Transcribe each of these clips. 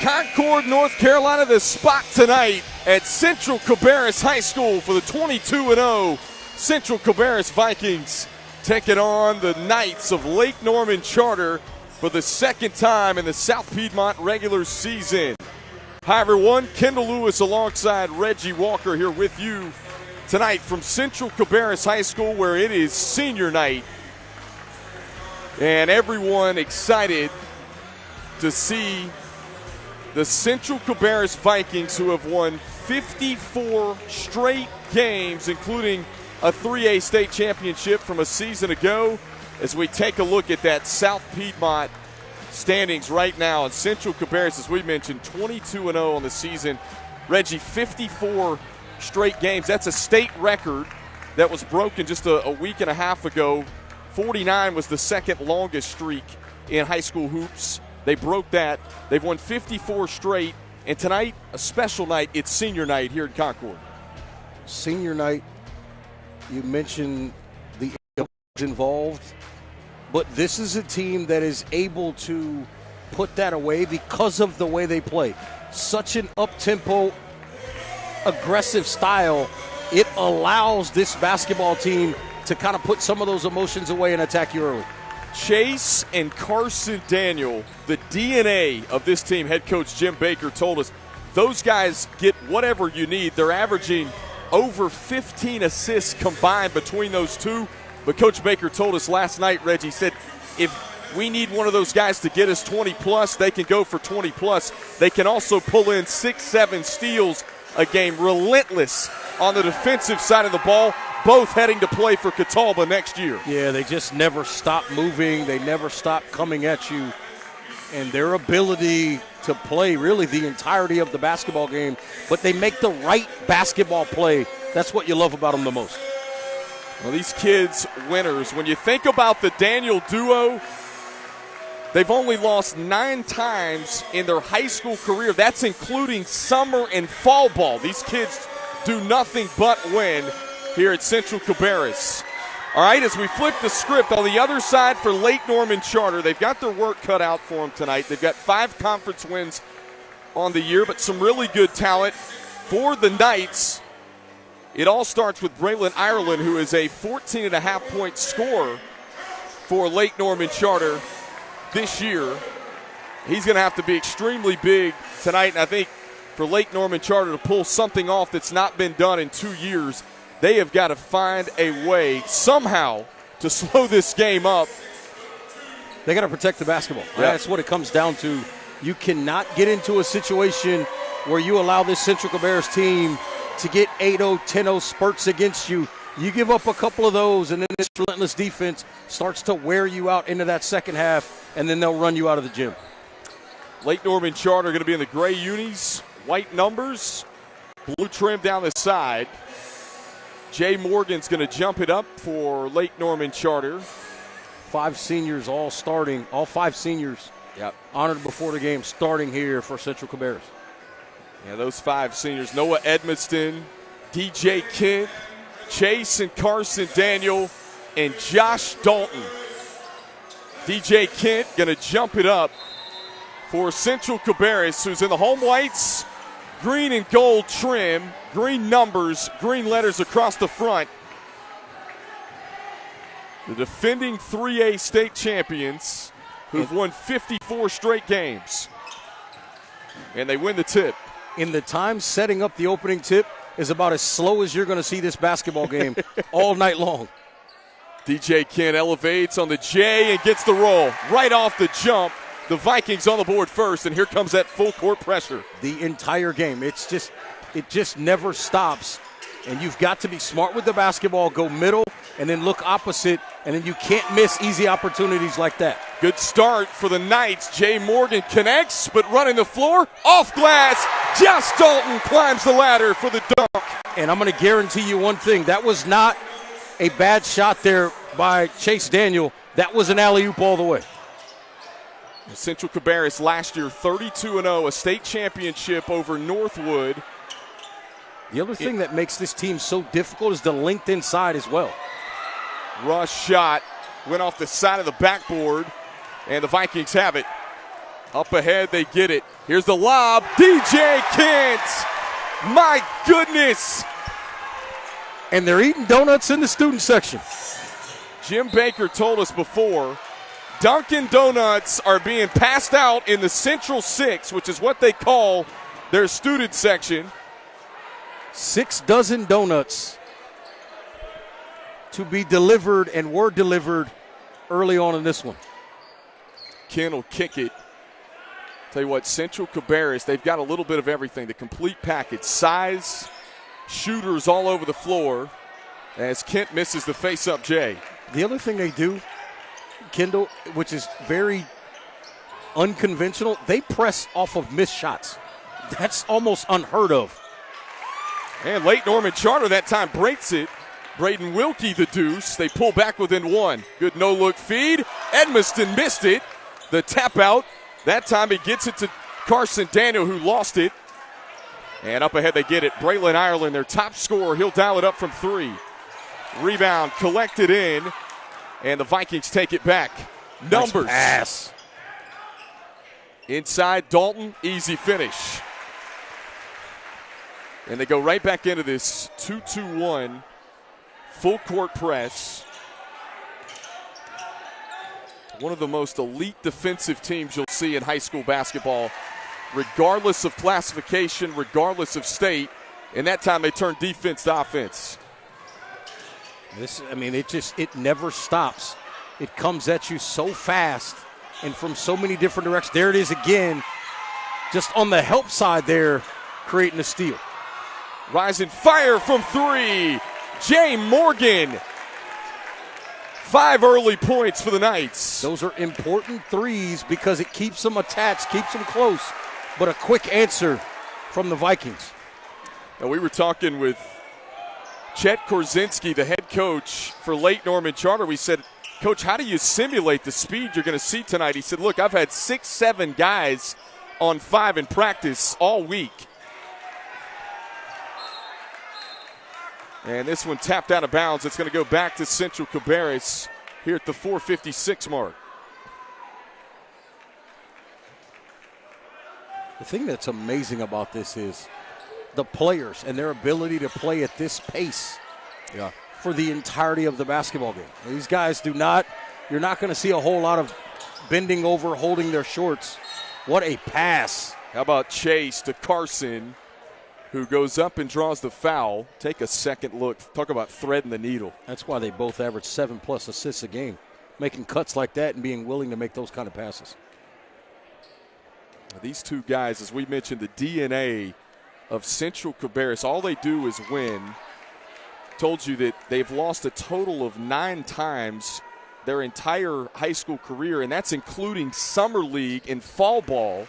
Concord, North Carolina, the spot tonight at Central Cabarrus High School for the 22-0 Central Cabarrus Vikings taking on the Knights of Lake Norman Charter for the second time in the South Piedmont regular season. Hi, everyone. Kendall Lewis alongside Reggie Walker here with you tonight from Central Cabarrus High School, where it is senior night. And everyone excited to see the Central Cabarrus Vikings, who have won 54 straight games, including a 3A state championship from a season ago, as we take a look at that South Piedmont standings right now. And Central Cabarrus, as we mentioned, 22-0 on the season. Reggie, 54 straight games. That's a state record that was broken just a week and a half ago. 49 was the second longest streak in high school hoops. They broke that. They've won 54 straight. And tonight, a special night. It's senior night here in Concord. Senior night, you mentioned the involved, but this is a team that is able to put that away because of the way they play. Such an up-tempo, aggressive style, it allows this basketball team to kind of put some of those emotions away and attack you early. Chase and Carson Daniel, the DNA of this team, head coach Jim Baker told us, those guys get whatever you need. They're averaging over 15 assists combined between those two. But Coach Baker told us last night, Reggie, said, if we need one of those guys to get us 20-plus, they can go for 20-plus. They can also pull in 6-7 steals a game, relentless on the defensive side of the ball, both heading to play for Catawba next year. Yeah, they just never stop moving. They never stop coming at you. And their ability to play really the entirety of the basketball game, but they make the right basketball play. That's what you love about them the most. Well, these kids, winners. When you think about the Daniel duo, they've only lost 9 times in their high school career. That's including summer and fall ball. These kids do nothing but win here at Central Cabarrus. All right, as we flip the script, on the other side for Lake Norman Charter, they've got their work cut out for them tonight. They've got 5 conference wins on the year, but some really good talent for the Knights. It all starts with Braylon Ireland, who is a 14.5-point scorer for Lake Norman Charter this year. He's going to have to be extremely big tonight, and I think for Lake Norman Charter to pull something off that's not been done in 2 years, they have got to find a way somehow to slow this game up. They got to protect the basketball. Yeah. That's what it comes down to. You cannot get into a situation where you allow this Central Cabarrus team to get 8-0, 10-0 spurts against you. You give up a couple of those, and then this relentless defense starts to wear you out into that second half, and then they'll run you out of the gym. Lake Norman Charter going to be in the gray unis, white numbers, blue trim down the side. Jay Morgan's going to jump it up for Lake Norman Charter. 5 seniors all starting, all 5 seniors honored before the game starting here for Central Cabarrus. Yeah, those 5 seniors, Noah Edmiston, DJ Kent, Chase and Carson Daniel, and Josh Dalton. DJ Kent going to jump it up for Central Cabarrus, who's in the home whites, green and gold trim, green numbers, green letters across the front. The defending 3A state champions who've won 54 straight games. And they win the tip. In the time setting up the opening tip is about as slow as you're going to see this basketball game all night long. DJ Kent elevates on the J and gets the roll. Right off the jump, the Vikings on the board first, and here comes that full court pressure. The entire game. It just never stops. And you've got to be smart with the basketball, go middle, and then look opposite, and then you can't miss easy opportunities like that. Good start for the Knights. Jay Morgan connects, but running the floor, off glass. Josh Dalton climbs the ladder for the dunk. And I'm going to guarantee you one thing. That was not a bad shot there by Chase Daniel. That was an alley-oop all the way. Central Cabarrus last year, 32-0, a state championship over Northwood. The other thing that makes this team so difficult is the length inside as well. Rush shot went off the side of the backboard, and the Vikings have it. Up ahead, they get it. Here's the lob. DJ Kent. My goodness. And they're eating donuts in the student section. Jim Baker told us before, Dunkin' Donuts are being passed out in the Central 6, which is what they call their student section. 6 dozen donuts to be delivered and were delivered early on in this one. Kent will kick it. Tell you what, Central Cabarrus, they've got a little bit of everything, the complete package. Size, shooters all over the floor as Kent misses the face-up Jay. The other thing they do, Kendall, which is very unconventional, they press off of missed shots. That's almost unheard of. And late Norman Charter that time breaks it. Braden Wilkie the deuce. They pull back within 1. Good no-look feed. Edmiston missed it. The tap out. That time he gets it to Carson Daniel, who lost it. And up ahead they get it. Braylon Ireland, their top scorer. He'll dial it up from 3. Rebound collected in. And the Vikings take it back. Numbers. Nice pass. Inside Dalton, easy finish. And they go right back into this 2-2-1 full court press. One of the most elite defensive teams you'll see in high school basketball, regardless of classification, regardless of state. And that time they turn defense to offense. It never stops. It comes at you so fast and from so many different directions. There it is again, just on the help side there, creating a steal. Rising fire from 3. Jay Morgan. 5 early points for the Knights. Those are important threes because it keeps them attached, keeps them close. But a quick answer from the Vikings. Now, we were talking with Chet Korzinski, the head coach for late Norman Charter. We said, Coach, how do you simulate the speed you're going to see tonight? He said, look, I've had 6-7 guys on 5 in practice all week. And this one tapped out of bounds. It's going to go back to Central Cabarrus here at the 4:56 mark. The thing that's amazing about this is the players and their ability to play at this pace for the entirety of the basketball game. These guys you're not going to see a whole lot of bending over, holding their shorts. What a pass. How about Chase to Carson, who goes up and draws the foul. Take a second look. Talk about threading the needle. That's why they both average 7+ assists a game, making cuts like that and being willing to make those kind of passes. These two guys, as we mentioned, the DNA of Central Cabarrus, all they do is win. Told you that they've lost a total of 9 times their entire high school career, and that's including summer league and fall ball.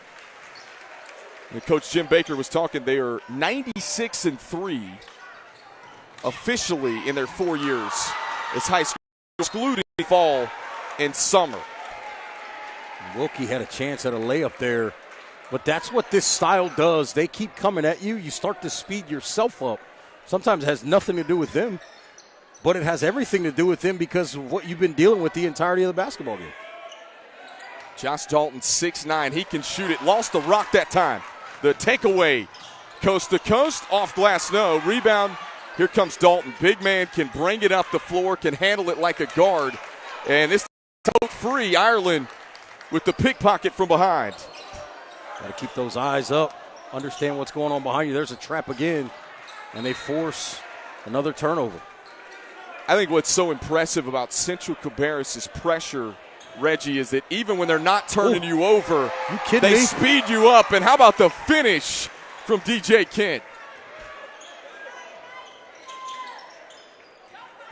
And Coach Jim Baker was talking, they are 96-3 officially in their 4 years as high school, excluding fall and summer. Wilkie had a chance at a layup there, but that's what this style does. They keep coming at you. You start to speed yourself up. Sometimes it has nothing to do with them, but it has everything to do with them because of what you've been dealing with the entirety of the basketball game. Josh Dalton, 6'9". He can shoot it. Lost the rock that time. The takeaway, coast to coast, off glass, no. Rebound, here comes Dalton. Big man can bring it up the floor, can handle it like a guard. And this is free. Ireland with the pickpocket from behind. Got to keep those eyes up, understand what's going on behind you. There's a trap again, and they force another turnover. I think what's so impressive about Central Cabarrus' pressure, Reggie, is that even when they're not turning you over, they speed you up. And how about the finish from DJ Kent?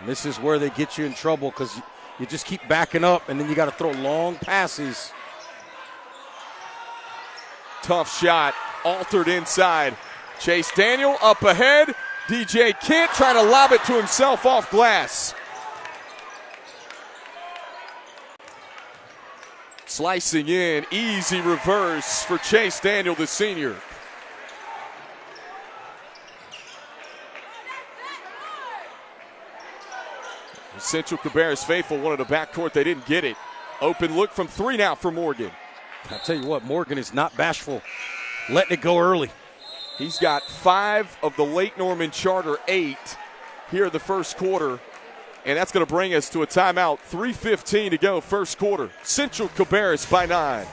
And this is where they get you in trouble because you just keep backing up, and then you got to throw long passes. Tough shot, altered inside. Chase Daniel up ahead. DJ Kent trying to lob it to himself off glass. Slicing in, easy reverse for Chase Daniel, the senior. The Central Cabarrus faithful wanted a backcourt. They didn't get it. Open look from 3 now for Morgan. I'll tell you what, Morgan is not bashful, letting it go early. He's got 5 of the Lake Norman Charter 8 here in the first quarter, and that's going to bring us to a timeout. 3:15 to go, first quarter. Central Cabarrus by 9.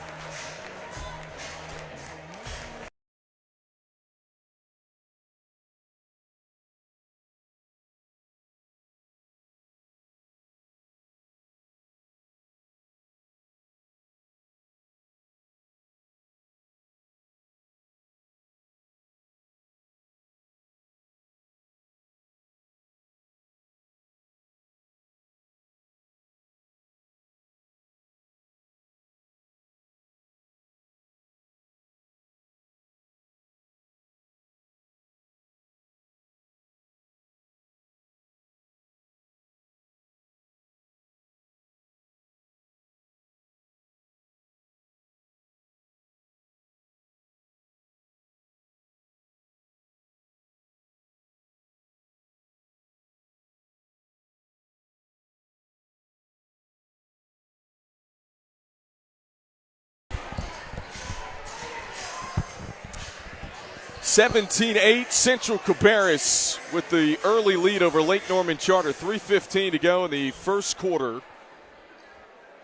(17-8) Central Cabarrus with the early lead over Lake Norman Charter. 3:15 to go in the first quarter.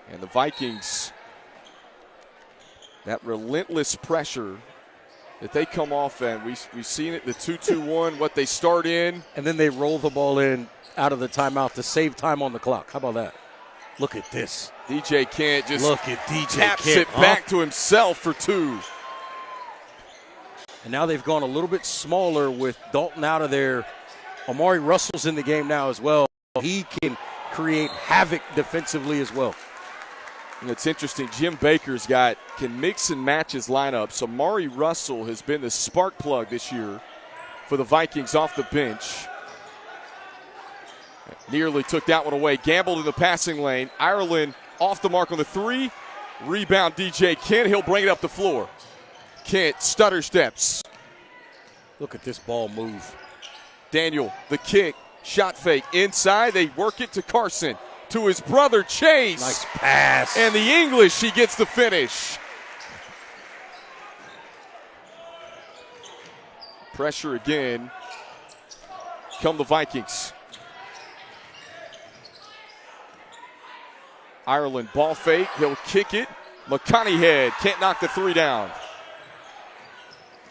And the Vikings, that relentless pressure that they come off, and we've seen it, the 2-2-1, what they start in. And then they roll the ball in out of the timeout to save time on the clock. How about that? Look at this. DJ Kent just look at DJ taps Kent, it back to himself for 2. And now they've gone a little bit smaller with Dalton out of there. Amari Russell's in the game now as well. He can create havoc defensively as well. And it's interesting, Jim Baker's can mix and match his lineups. Amari Russell has been the spark plug this year for the Vikings off the bench. Nearly took that one away. Gambled in the passing lane. Ireland off the mark on the 3. Rebound DJ Kent. He'll bring it up the floor. Kent stutter steps. Look at this ball move. Daniel, the kick, shot fake inside. They work it to Carson, to his brother Chase. Nice pass. And the English, he gets the finish. Pressure again. Come the Vikings. Ireland ball fake. He'll kick it. McConaughey can't knock the 3 down.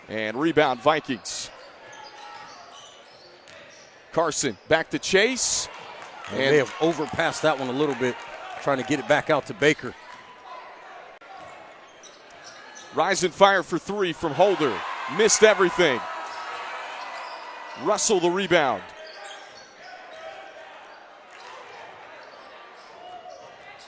And rebound Vikings. Carson back to Chase. And they have overpassed that one a little bit, trying to get it back out to Baker. Rise and fire for 3 from Holder. Missed everything. Russell the rebound.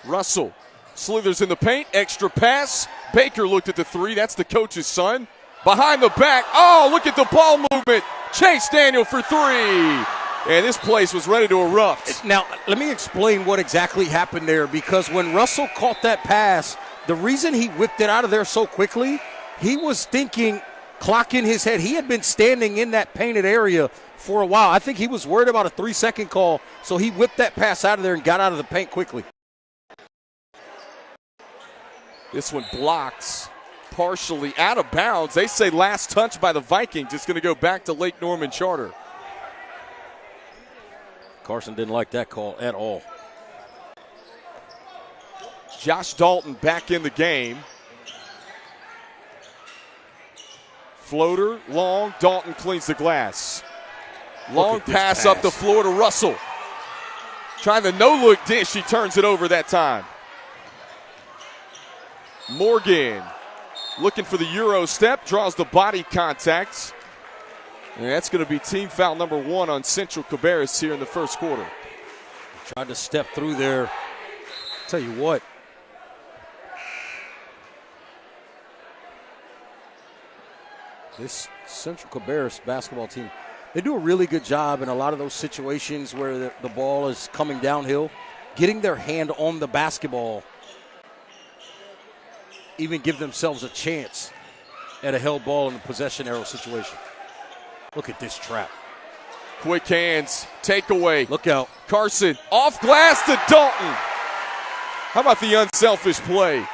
Russell slithers in the paint. Extra pass. Baker looked at the 3. That's the coach's son. Behind the back. Oh, look at the ball movement. Chase Daniel for 3. And this place was ready to erupt. Now, let me explain what exactly happened there, because when Russell caught that pass, the reason he whipped it out of there so quickly, he was thinking, clock in his head. He had been standing in that painted area for a while. I think he was worried about a 3-second call, so he whipped that pass out of there and got out of the paint quickly. This one blocks. Partially out of bounds. They say last touch by the Vikings. It's going to go back to Lake Norman Charter. Carson didn't like that call at all. Josh Dalton back in the game. Floater, long. Dalton cleans the glass. Long pass up the floor to Russell. Trying the no-look dish. He turns it over that time. Morgan looking for the Euro step, draws the body contact. And that's going to be team foul number 1 on Central Cabarrus here in the first quarter. Tried to step through there. Tell you what. This Central Cabarrus basketball team, they do a really good job in a lot of those situations where the ball is coming downhill, getting their hand on the basketball, even give themselves a chance at a held ball in the possession arrow situation. Look at this trap. Quick hands, takeaway. Look out. Carson off glass to Dalton. How about the unselfish play?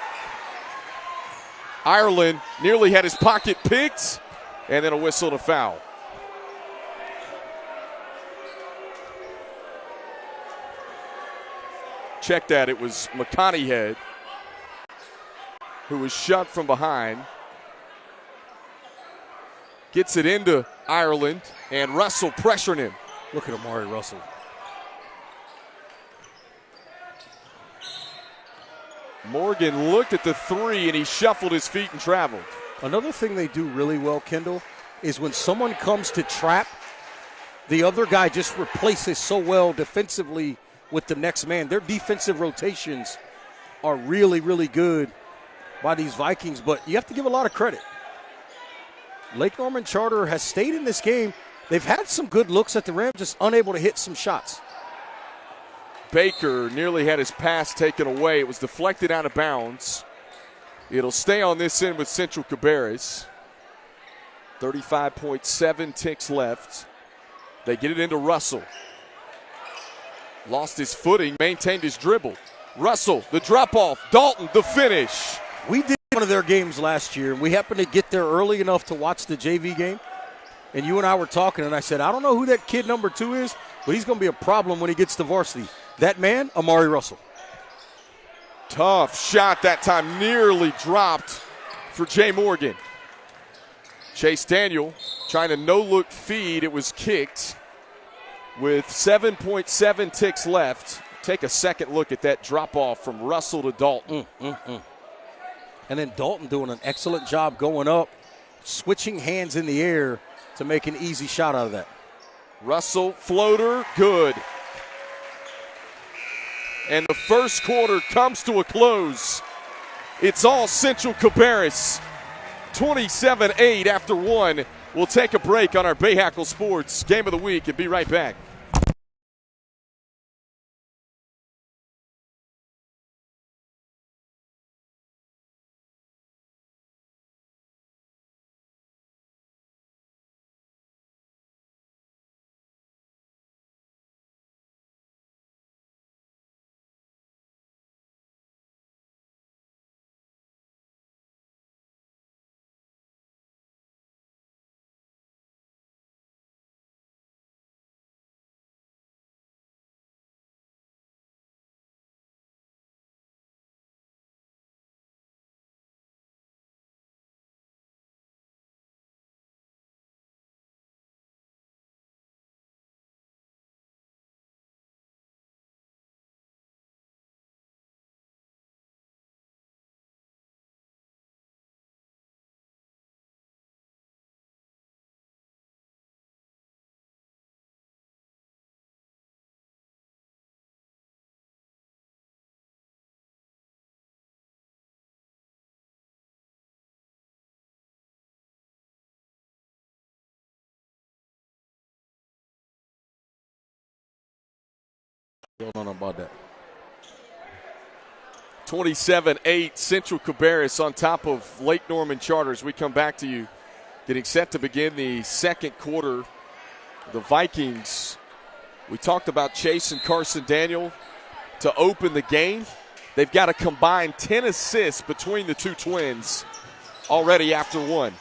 Ireland nearly had his pocket picked, and then a whistle and a foul. Check that. It was McConaughey who was shut from behind. Gets it into Ireland, and Russell pressuring him. Look at Amari Russell. Morgan looked at the three, and he shuffled his feet and traveled. Another thing they do really well, Kendall, is when someone comes to trap, the other guy just replaces so well defensively with the next man. Their defensive rotations are really, really good by these Vikings, but you have to give a lot of credit. Lake Norman Charter has stayed in this game. They've had some good looks at the rim, just unable to hit some shots. Baker nearly had his pass taken away. It was deflected out of bounds. It'll stay on this end with Central Cabarrus. 35.7 ticks left. They get it into Russell. Lost his footing, maintained his dribble. Russell, the drop-off. Dalton, the finish. We did one of their games last year, and we happened to get there early enough to watch the JV game. And you and I were talking, and I said, I don't know who that kid number 2 is, but he's going to be a problem when he gets to varsity. That man, Amari Russell. Tough shot that time, nearly dropped for Jay Morgan. Chase Daniel trying to no-look feed. It was kicked with 7.7 ticks left. Take a second look at that drop-off from Russell to Dalton. And then Dalton doing an excellent job going up, switching hands in the air to make an easy shot out of that. Russell, floater, good. And the first quarter comes to a close. It's all Central Cabarrus. 27-8 after one. We'll take a break on our Bahakel Sports Game of the Week and be right back. Don't know about that. 27-8, Central Cabarrus on top of Lake Norman Charters. We come back to you, getting set to begin the second quarter. The Vikings, we talked about Chase and Carson Daniel to open the game. They've got a combined 10 assists between the two twins already after one.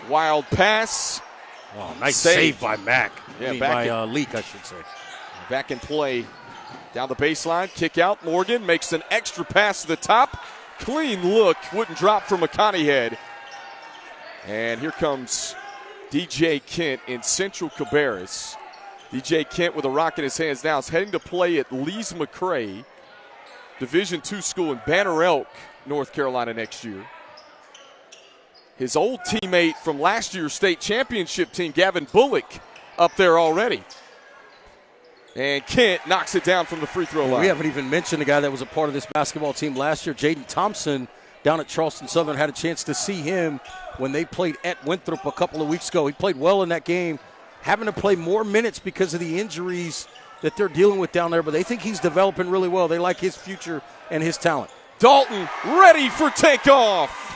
Wild pass. Oh, nice save by Mack. Yeah, by Leak, I should say. Back in play. Down the baseline, kick out. Morgan makes an extra pass to the top. Clean look, wouldn't drop for McConaughey. And here comes DJ Kent in Central Cabarrus. DJ Kent with a rock in his hands now is heading to play at Lees McRae, Division II school in Banner Elk, North Carolina next year. His old teammate from last year's state championship team, Gavin Bullock, up there already. And Kent knocks it down from the free throw line. We haven't even mentioned the guy that was a part of this basketball team last year, Jaden Thompson, down at Charleston Southern. Had a chance to see him when they played at Winthrop a couple of weeks ago. He played well in that game, having to play more minutes because of the injuries that they're dealing with down there, but they think he's developing really well. They like his future and his talent. Dalton ready for takeoff.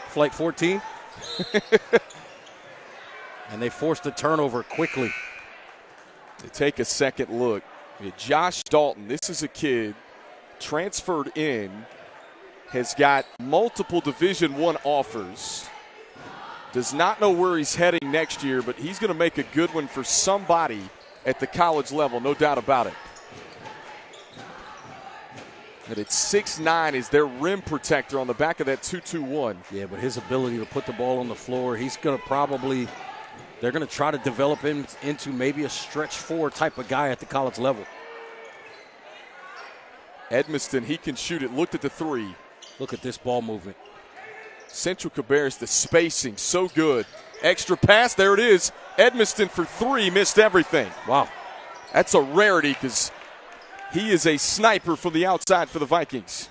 Flight 14. And they forced the turnover quickly. They take a second look. Yeah, Josh Dalton, this is a kid transferred in, has got multiple Division I offers, does not know where he's heading next year, but he's going to make a good one for somebody at the college level, no doubt about it. And it's 6'9" is their rim protector on the back of that 2-2-1. Yeah, but his ability to put the ball on the floor, he's going to probably – they're going to try to develop him into maybe a stretch four type of guy at the college level. Edmiston, he can shoot it. Looked at the three. Look at this ball movement. Central Cabarrus, the spacing, so good. Extra pass, there it is. Edmiston for three, missed everything. Wow. That's a rarity because he is a sniper from the outside for the Vikings.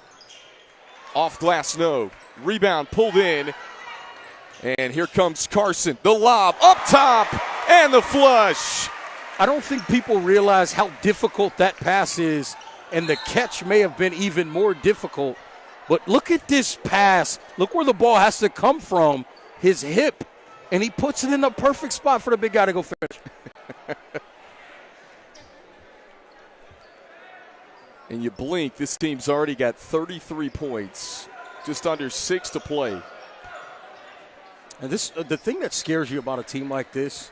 Off glass, no. Rebound pulled in. And here comes Carson. The lob up top and the flush. I don't think people realize how difficult that pass is, and the catch may have been even more difficult. But look at this pass. Look where the ball has to come from, his hip, and he puts it in the perfect spot for the big guy to go finish. And you blink, this team's already got 33 points, just under 6 to play. And the thing that scares you about a team like this,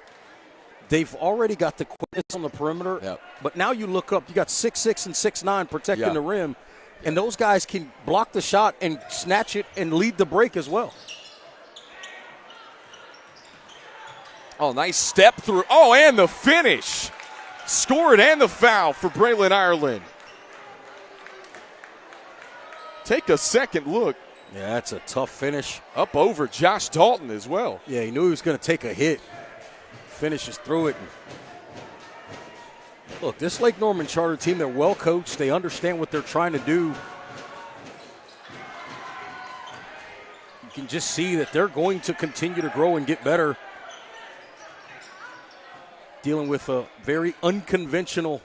they've already got the quickness on the perimeter. Yep. But now you look up, you got 6'6" and 6'9" protecting the rim, and those guys can block the shot and snatch it and lead the break as well. Oh, nice step through. Oh, and the finish. Scored and the foul for Braylon Ireland. Take a second look. Yeah, that's a tough finish. Up over Josh Dalton as well. Yeah, he knew he was going to take a hit. Finishes through it. Look, this Lake Norman Charter team, they're well coached. They understand what they're trying to do. You can just see that they're going to continue to grow and get better. Dealing with a very unconventional,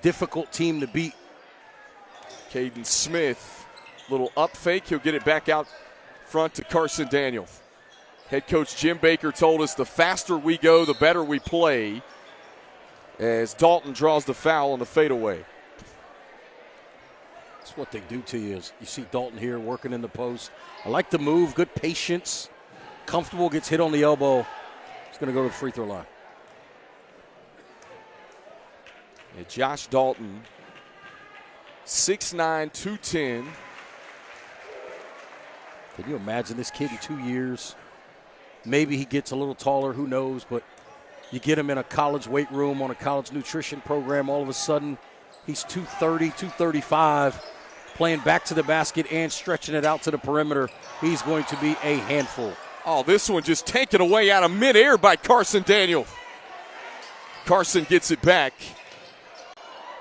difficult team to beat. Caden Smith. Little up fake. He'll get it back out front to Carson Daniel. Head coach Jim Baker told us the faster we go, the better we play, as Dalton draws the foul on the fadeaway. That's what they do to you. Is you see Dalton here working in the post. I like the move, good patience. Comfortable, gets hit on the elbow. He's going to go to the free throw line. Yeah, Josh Dalton, 6'9", 210. Can you imagine this kid in 2 years? Maybe he gets a little taller, who knows, but you get him in a college weight room on a college nutrition program, all of a sudden he's 230, 235, playing back to the basket and stretching it out to the perimeter. He's going to be a handful. Oh, this one just taken away out of midair by Carson Daniel. Carson gets it back.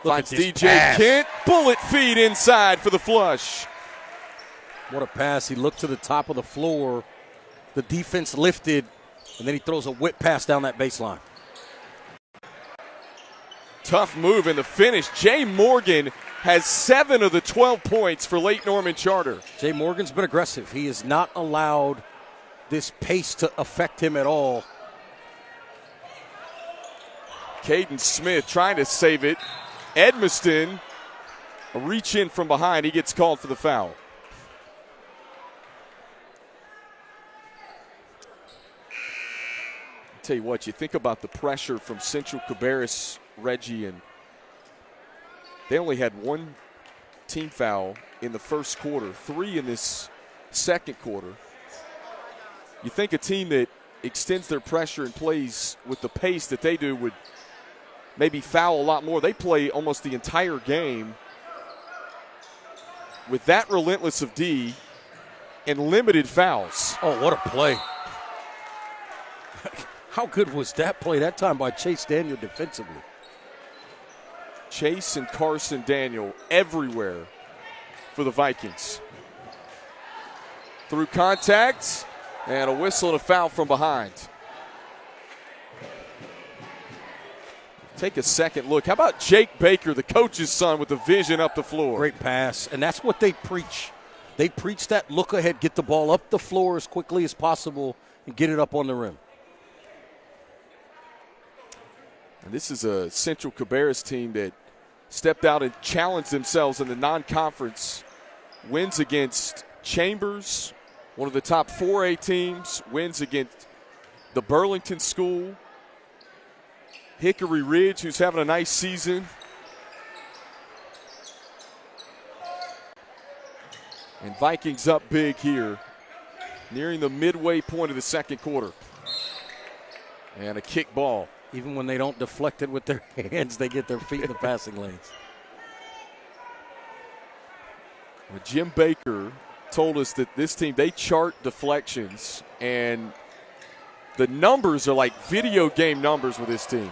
Finds DJ pass. Kent. Bullet feed inside for the flush. What a pass. He looked to the top of the floor. The defense lifted, and then he throws a whip pass down that baseline. Tough move in the finish. Jay Morgan has 7 of the 12 points for Lake Norman Charter. Jay Morgan's been aggressive. He has not allowed this pace to affect him at all. Caden Smith trying to save it. Edmiston, a reach in from behind. He gets called for the foul. Tell you what, you think about the pressure from Central Cabarrus, Reggie, and they only had 1 team foul in the first quarter, 3 in this second quarter. You think a team that extends their pressure and plays with the pace that they do would maybe foul a lot more. They play almost the entire game with that relentless of D and limited fouls. Oh, what a play. How good was that play that time by Chase Daniel defensively? Chase and Carson Daniel everywhere for the Vikings. Through contact and a whistle and a foul from behind. Take a second look. How about Jake Baker, the coach's son, with the vision up the floor? Great pass, and that's what they preach. They preach that look ahead, get the ball up the floor as quickly as possible and get it up on the rim. And this is a Central Cabarrus team that stepped out and challenged themselves in the non-conference. Wins against Chambers, one of the top 4A teams. Wins against the Burlington School. Hickory Ridge, who's having a nice season. And Vikings up big here, nearing the midway point of the second quarter. And a kick ball. Even when they don't deflect it with their hands, they get their feet in the passing lanes. Well, Jim Baker told us that this team, they chart deflections, and the numbers are like video game numbers with this team.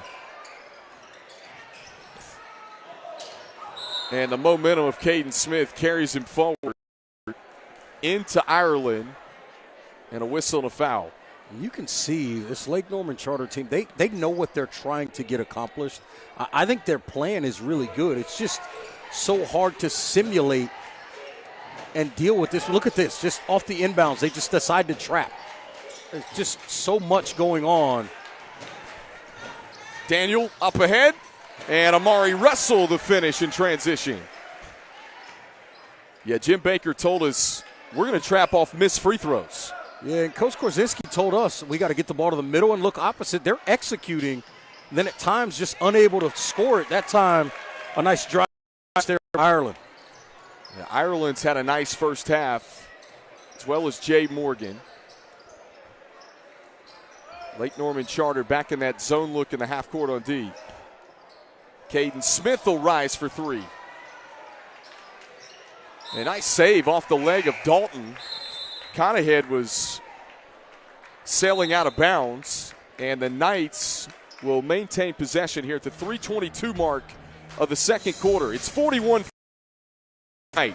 And the momentum of Caden Smith carries him forward into Ireland, and a whistle and a foul. You can see this Lake Norman Charter team, they know what they're trying to get accomplished. I think their plan is really good. It's just so hard to simulate and deal with this. Look at this, just off the inbounds, they just decide to trap. There's just so much going on. Daniel up ahead, and Amari Russell the finish in transition. Yeah, Jim Baker told us we're going to trap off missed free throws. Yeah, and Coach Korzinski told us we got to get the ball to the middle and look opposite. They're executing, and then at times just unable to score it. That time, a nice drive there from Ireland. Yeah, Ireland's had a nice first half, as well as Jay Morgan. Lake Norman Charter back in that zone look in the half court on D. Caden Smith will rise for three. A nice save off the leg of Dalton. Conahead was sailing out of bounds, and the Knights will maintain possession here at the 3:22 mark of the second quarter. It's 41 night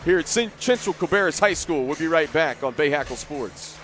here at Central Cabarrus High School. We'll be right back on Bahakel Sports.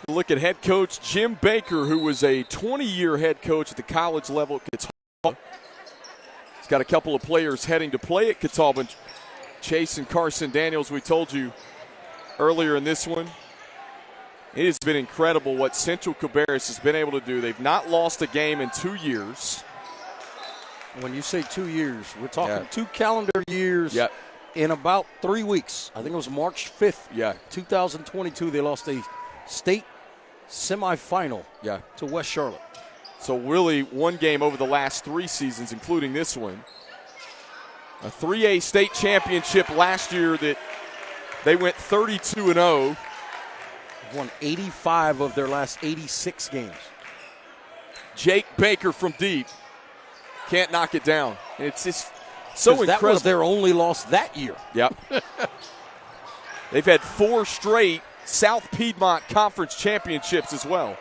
Look at head coach Jim Baker, who was a 20-year head coach at the college level at Catawba. He's got a couple of players heading to play at Catawba. Chase and Carson Daniels, we told you earlier in this one. It has been incredible what Central Cabarrus has been able to do. They've not lost a game in 2 years. When you say 2 years, we're talking 2 calendar years in about 3 weeks. I think it was March 5th, 2022. They lost a state semifinal to West Charlotte. So really one game over the last 3 seasons, including this one. A 3A state championship last year that they went 32-0. Won 85 of their last 86 games. Jake Baker from deep. Can't knock it down. It's just so incredible. That was their only loss that year. Yep. They've had 4 straight South Piedmont Conference championships as well.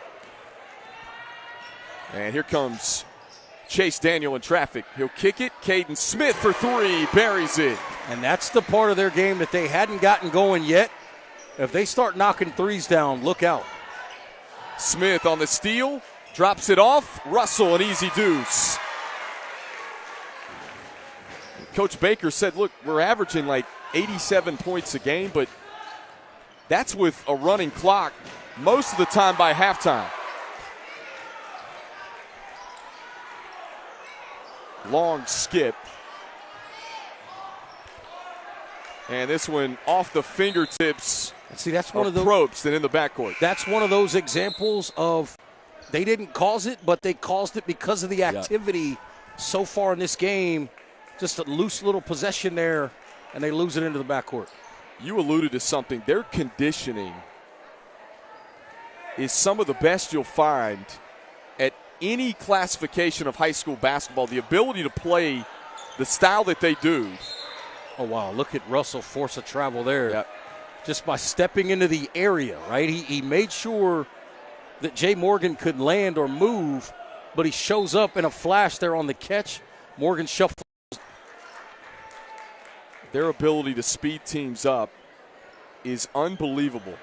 And here comes Chase Daniel in traffic. He'll kick it. Caden Smith for 3, buries it. And that's the part of their game that they hadn't gotten going yet. If they start knocking threes down, look out. Smith on the steal, drops it off. Russell, an easy deuce. Coach Baker said, look, we're averaging like 87 points a game, but that's with a running clock most of the time by halftime. Long skip. And this one off the fingertips. See, that's one of those Probst and in the backcourt. That's one of those examples of They didn't cause it, but they caused it because of the activity so far in this game. Just a loose little possession there, and they lose it into the backcourt. You alluded to something. Their conditioning is some of the best you'll find at any classification of high school basketball. The ability to play the style that they do. Oh, wow. Look at Russell force a travel there. Yep. Just by stepping into the area, right? He made sure that Jay Morgan could land or move, but he shows up in a flash there on the catch. Morgan shuffles. Their ability to speed teams up is unbelievable.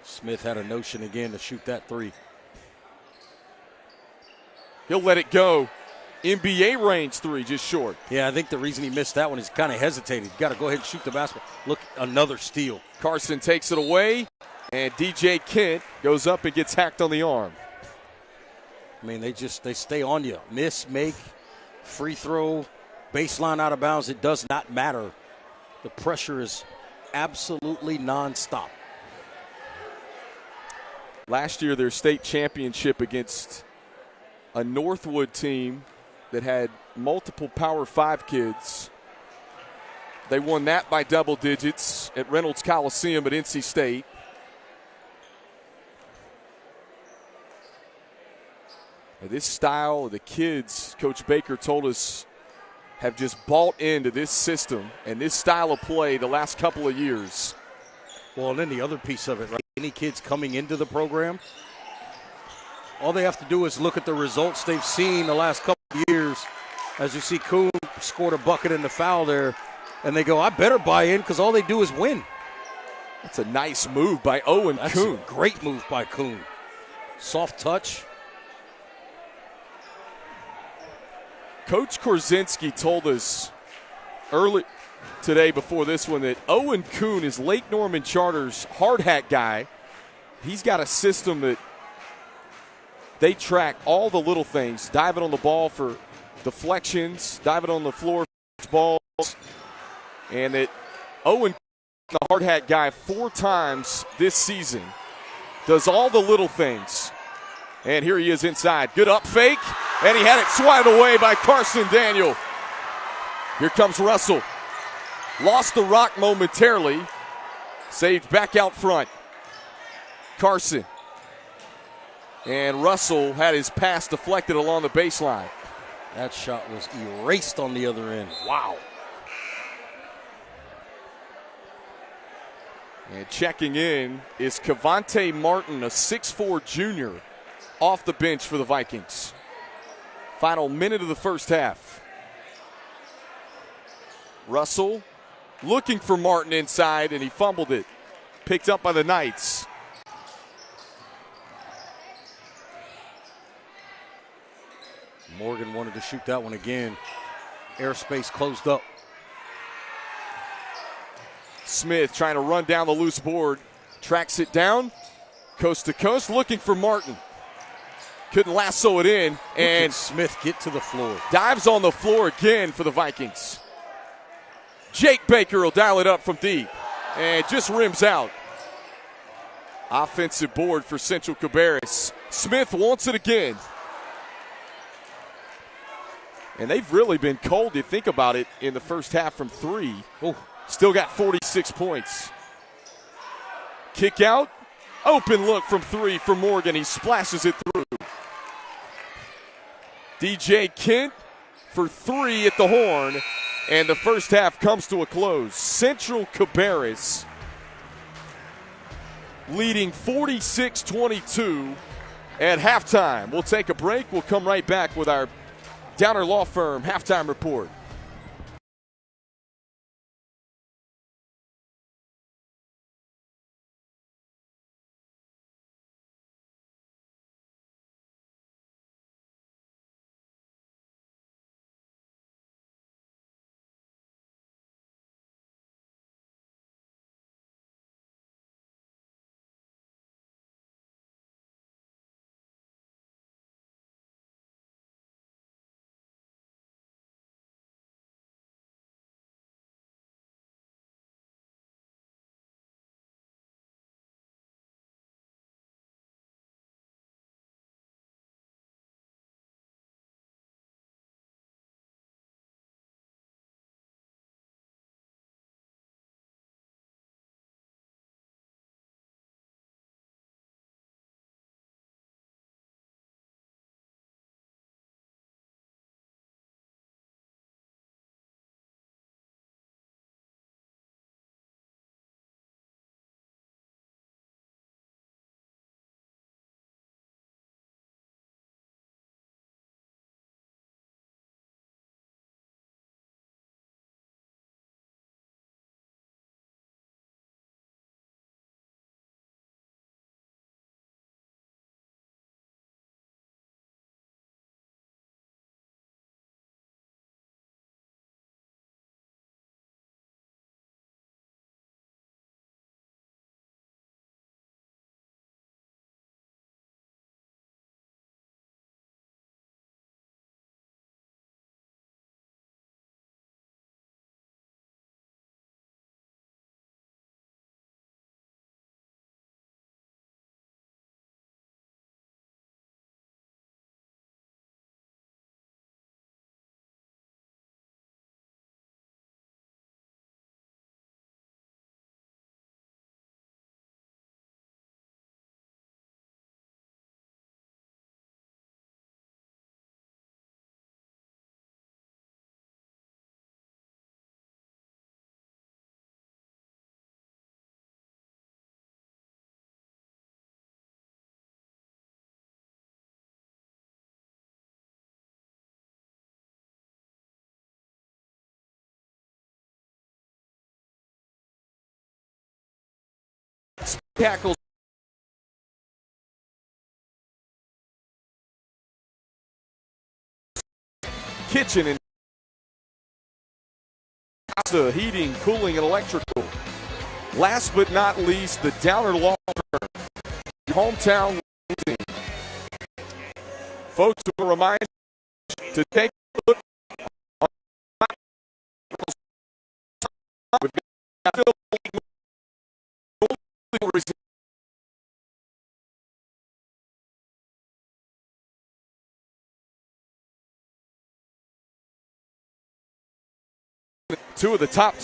Smith had a notion again to shoot that three. He'll let it go. NBA range three, just short. Yeah, I think the reason he missed that one is he kind of hesitated. You got to go ahead and shoot the basketball. Look, another steal. Carson takes it away, and DJ Kent goes up and gets hacked on the arm. I mean, they stay on you. Miss, make, free throw, baseline out of bounds. It does not matter. The pressure is absolutely nonstop. Last year, their state championship against a Northwood team that had multiple Power 5 kids. They won that by double digits at Reynolds Coliseum at NC State. And this style, the kids, Coach Baker told us, have just bought into this system and this style of play the last couple of years. Well, and then the other piece of it, right? Any kids coming into the program, all they have to do is look at the results they've seen the last couple of years. As you see, Kuhn scored a bucket in the foul there, and they go, I better buy in because all they do is win. That's a nice move by Owen Kuhn. A great move by Kuhn. Soft touch. Coach Korzinski told us early today before this one that Owen Kuhn is Lake Norman Charter's hard hat guy. He's got a system that they track all the little things, diving on the ball for deflections, diving on the floor for balls, and that Owen, the hard hat guy, 4 times this season, does all the little things. And here he is inside. Good up fake, and he had it swatted away by Carson Daniel. Here comes Russell. Lost the rock momentarily. Saved back out front. Carson. And Russell had his pass deflected along the baseline. That shot was erased on the other end. Wow. And checking in is Cavante Martin, a 6'4 junior, off the bench for the Vikings. Final minute of the first half. Russell looking for Martin inside, and he fumbled it. Picked up by the Knights. Morgan wanted to shoot that one again. Airspace closed up. Smith trying to run down the loose board. Tracks it down. Coast to coast, looking for Martin. Couldn't lasso it in. And Smith get to the floor. Dives on the floor again for the Vikings. Jake Baker will dial it up from deep. And just rims out. Offensive board for Central Cabarrus. Smith wants it again. And they've really been cold, you think about it, in the first half from 3. Oh. Still got 46 points. Kick out. Open look from 3 for Morgan. He splashes it through. DJ Kent for 3 at the horn. And the first half comes to a close. Central Cabarrus leading 46-22 at halftime. We'll take a break. We'll come right back with our Downer Law Firm halftime report. tackles. Kitchen and the heating, cooling, and electrical. Last but not least, the Downer Law Firm, hometown team. Folks, will remind you to take a look. Two of the top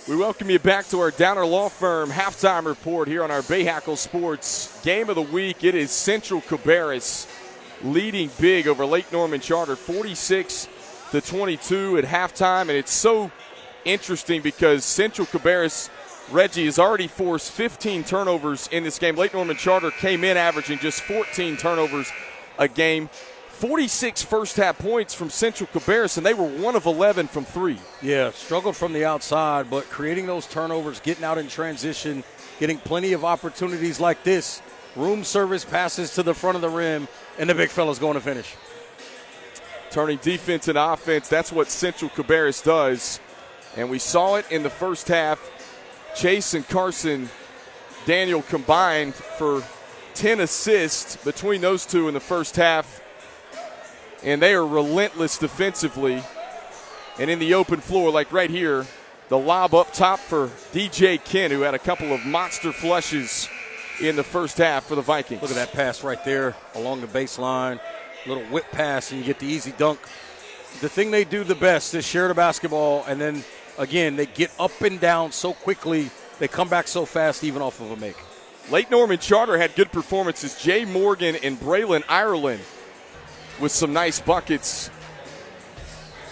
We welcome you back to our Downer Law Firm halftime report here on our Bahakel Sports Game of the Week. It is Central Cabarrus leading big over Lake Norman Charter, 46-22 at halftime. And it's so interesting because Central Cabarrus, Reggie, has already forced 15 turnovers in this game. Lake Norman Charter came in averaging just 14 turnovers a game. 46 first-half points from Central Cabarrus, and they were 1 of 11 from three. Yeah, struggled from the outside, but creating those turnovers, getting out in transition, getting plenty of opportunities like this. Room service passes to the front of the rim, and the big fella's going to finish. Turning defense into offense, that's what Central Cabarrus does. And we saw it in the first half. Chase and Carson Daniel combined for 10 assists between those two in the first half. And they are relentless defensively. And in the open floor, like right here, the lob up top for DJ Kent, who had a couple of monster flushes in the first half for the Vikings. Look at that pass right there along the baseline. Little whip pass, and you get the easy dunk. The thing they do the best is share the basketball, and then, again, they get up and down so quickly. They come back so fast even off of a make. Lake Norman Charter had good performances. Jay Morgan and Braylon Ireland with some nice buckets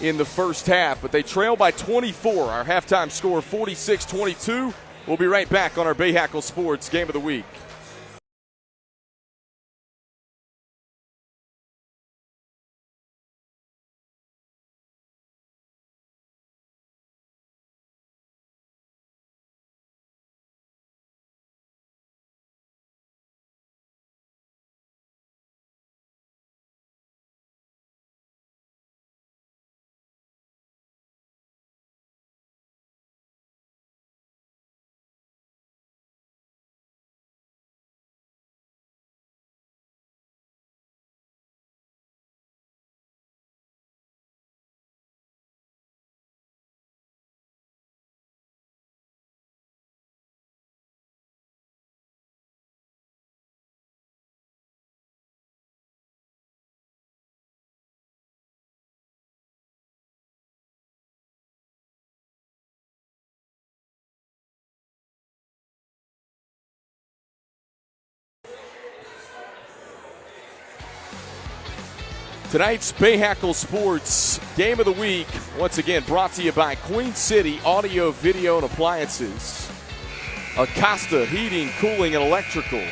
in the first half, but they trail by 24. Our halftime score 46-22. We'll be right back on our Bahakel Sports Game of the Week. Tonight's Bahakel Sports Game of the Week, once again brought to you by Queen City Audio, Video, and Appliances, Acosta Heating, Cooling, and Electrical,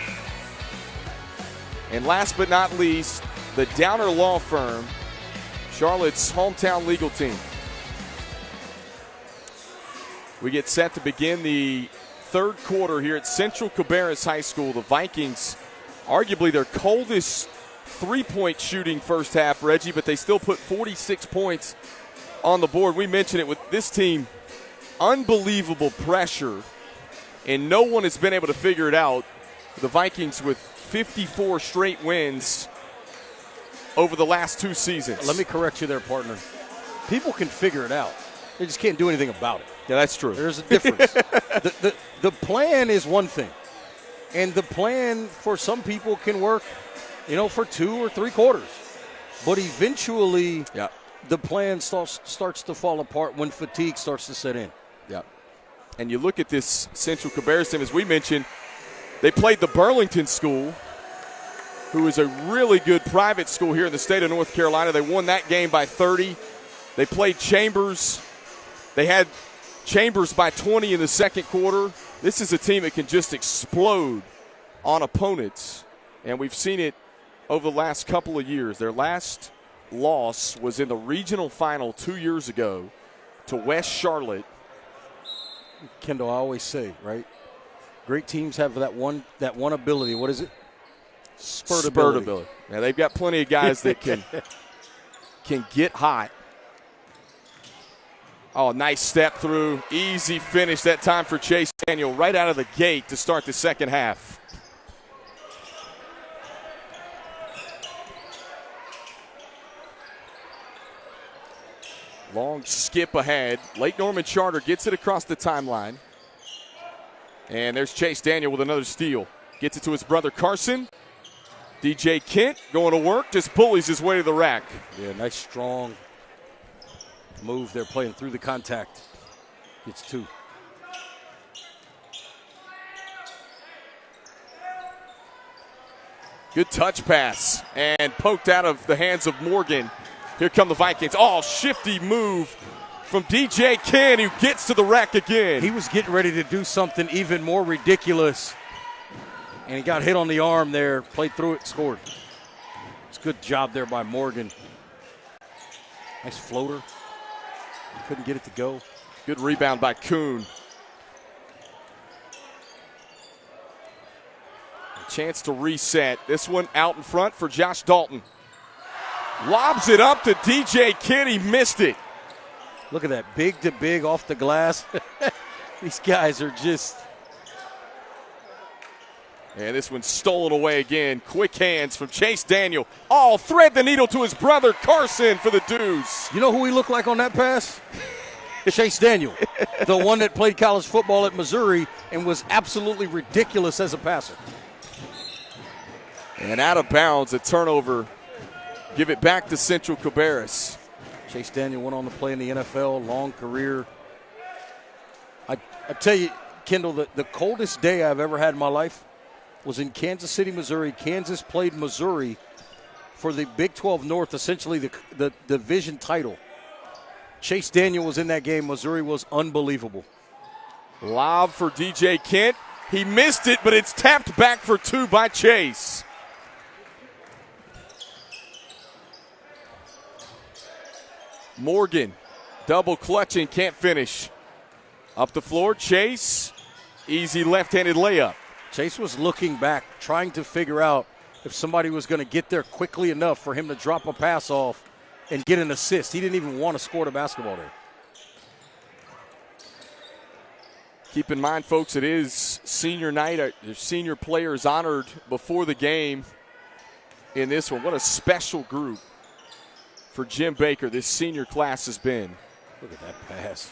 and last but not least, the Downer Law Firm, Charlotte's hometown legal team. We get set to begin the third quarter here at Central Cabarrus High School. The Vikings, arguably their coldest three-point shooting first half, Reggie, but they still put 46 points on the board. We mentioned it with this team, unbelievable pressure, and no one has been able to figure it out. The Vikings with 54 straight wins over the last two seasons. Let me correct you there, partner. People can figure it out. They just can't do anything about it. Yeah, that's true. There's a difference. the plan is one thing, and the plan for some people can work, for 2 or 3 quarters. But eventually, the plan starts to fall apart when fatigue starts to set in. Yeah. And you look at this Central Cabarrus team, as we mentioned, they played the Burlington School, who is a really good private school here in the state of North Carolina. They won that game by 30. They played Chambers. They had Chambers by 20 in the second quarter. This is a team that can just explode on opponents, and we've seen it over the last couple of years. Their last loss was in the regional final 2 years ago to West Charlotte. Kendall, I always say, right? Great teams have that one ability. What is it? Spurt ability. Now, they've got plenty of guys that can get hot. Oh, nice step through. Easy finish that time for Chase Daniel right out of the gate to start the second half. Long skip ahead. Lake Norman Charter gets it across the timeline. And there's Chase Daniel with another steal. Gets it to his brother Carson. DJ Kent going to work, just bullies his way to the rack. Yeah, nice strong move there, playing through the contact. Gets 2. Good touch pass and poked out of the hands of Morgan. Here come the Vikings. Oh, shifty move from DJ Kent, who gets to the rack again. He was getting ready to do something even more ridiculous, and he got hit on the arm there, played through it, scored. It's a good job there by Morgan. Nice floater. Couldn't get it to go. Good rebound by Kuhn. A chance to reset. This one out in front for Josh Dalton. Lobs it up to DJ Kent. He missed it. Look at that, big to big off the glass. These guys are just... And this one's stolen away again. Quick hands from Chase Daniel. Oh, thread the needle to his brother Carson for the deuce. You know who he looked like on that pass? Chase Daniel, the one that played college football at Missouri and was absolutely ridiculous as a passer. And out of bounds, a turnover. Give it back to Central Cabarrus. Chase Daniel went on to play in the NFL, long career. I tell you, Kendall, the coldest day I've ever had in my life was in Kansas City, Missouri. Kansas played Missouri for the Big 12 North, essentially the division title. Chase Daniel was in that game. Missouri was unbelievable. Lob for DJ Kent. He missed it, but it's tapped back for 2 by Chase. Morgan, double clutching, can't finish. Up the floor, Chase. Easy left-handed layup. Chase was looking back, trying to figure out if somebody was going to get there quickly enough for him to drop a pass off and get an assist. He didn't even want to score the basketball there. Keep in mind, folks, it is senior night. There's senior players honored before the game in this one. What a special group for Jim Baker this senior class has been. Look at that pass.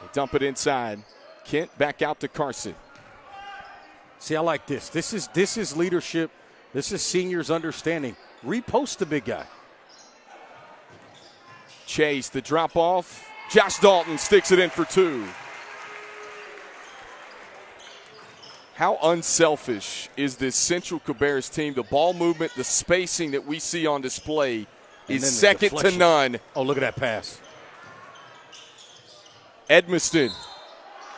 They dump it inside. Kent back out to Carson. See, I like this. This is leadership. This is seniors understanding. Repost the big guy. Chase, the drop off. Josh Dalton sticks it in for 2. How unselfish is this Central Cabarrus team? The ball movement, the spacing that we see on display is second to none. Oh, look at that pass. Edmiston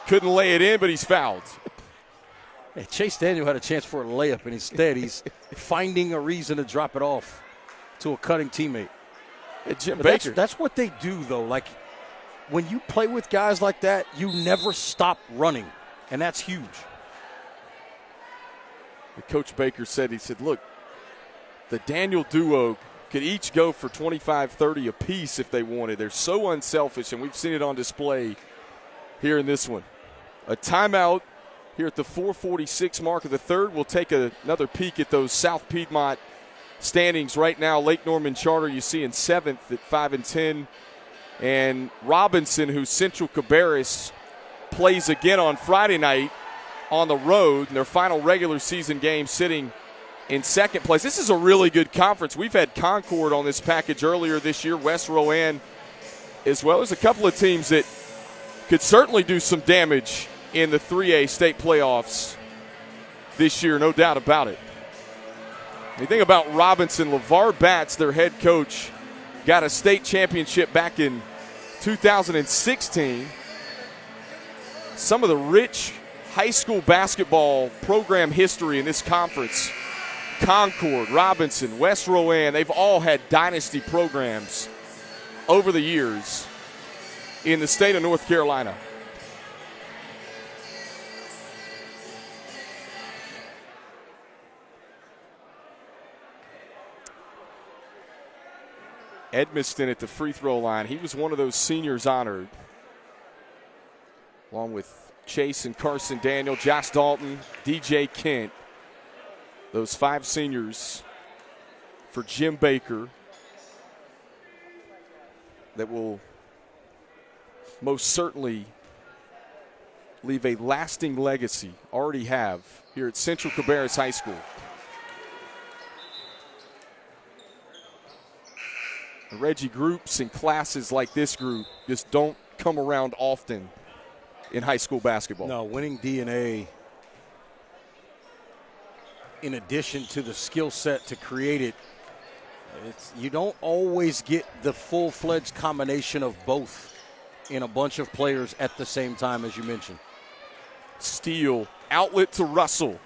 couldn't lay it in, but he's fouled. Hey, Chase Daniel had a chance for a layup, and instead he's finding a reason to drop it off to a cutting teammate. Hey, Jim Baker. That's what they do, though. Like, when you play with guys like that, you never stop running, and that's huge. Coach Baker said, look, the Daniel duo could each go for 25, 30 apiece if they wanted. They're so unselfish, and we've seen it on display here in this one. A timeout here at the 4:46 mark of the third. We'll take another peek at those South Piedmont standings right now. Lake Norman Charter you see in 7th at 5-10. And Robinson, who Central Cabarrus plays again on Friday night on the road in their final regular season game, sitting in second place. This is a really good conference. We've had Concord on this package earlier this year, West Rowan, as well as a couple of teams that could certainly do some damage in the 3A state playoffs this year, no doubt about it. You think about Robinson, LeVar Batts, their head coach, got a state championship back in 2016. Some of the rich high school basketball program history in this conference. Concord, Robinson, West Rowan, they've all had dynasty programs over the years in the state of North Carolina. Edmiston at the free throw line. He was one of those seniors honored, along with Chase and Carson Daniel, Josh Dalton, DJ Kent. Those 5 seniors for Jim Baker that will most certainly leave a lasting legacy, already have, here at Central Cabarrus High School. Reggie, groups and classes like this group just don't come around often in high school basketball. No, winning DNA, in addition to the skill set to create it, you don't always get the full-fledged combination of both in a bunch of players at the same time, as you mentioned. Steele, outlet to Russell.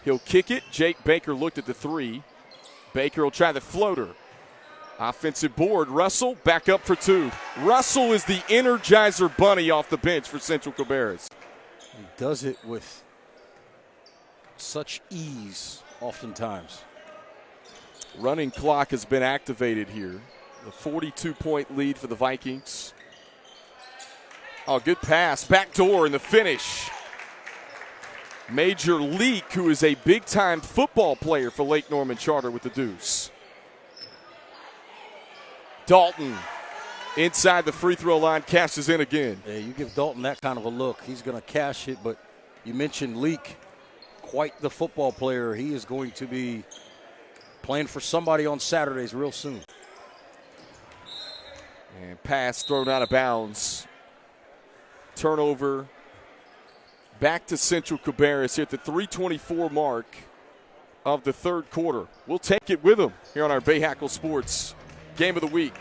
He'll kick it. Jake Baker looked at the 3. Baker will try the floater. Offensive board. Russell back up for 2. Russell is the Energizer Bunny off the bench for Central Cabarrus. He does it with such ease oftentimes. Running clock has been activated here. The 42-point lead for the Vikings. Oh, good pass. Backdoor in the finish. Major Leak, who is a big-time football player for Lake Norman Charter, with the deuce. Dalton inside the free throw line, cashes in again. Yeah, you give Dalton that kind of a look, he's going to cash it. But you mentioned Leak, quite the football player. He is going to be playing for somebody on Saturdays real soon. And pass thrown out of bounds. Turnover back to Central Cabarrus here at the 3:24 mark of the third quarter. We'll take it with them here on our Bahakel Sports Game of the Week.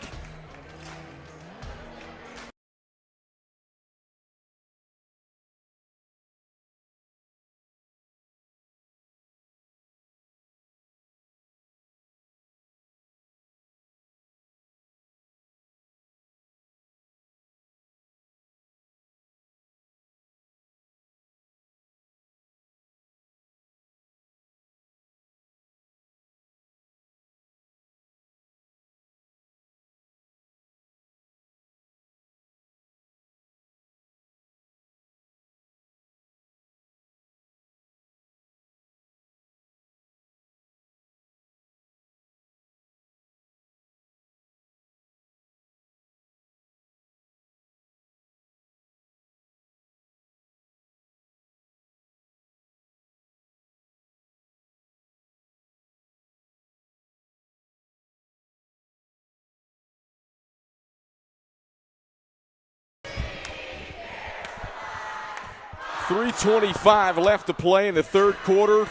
3:25 left to play in the third quarter.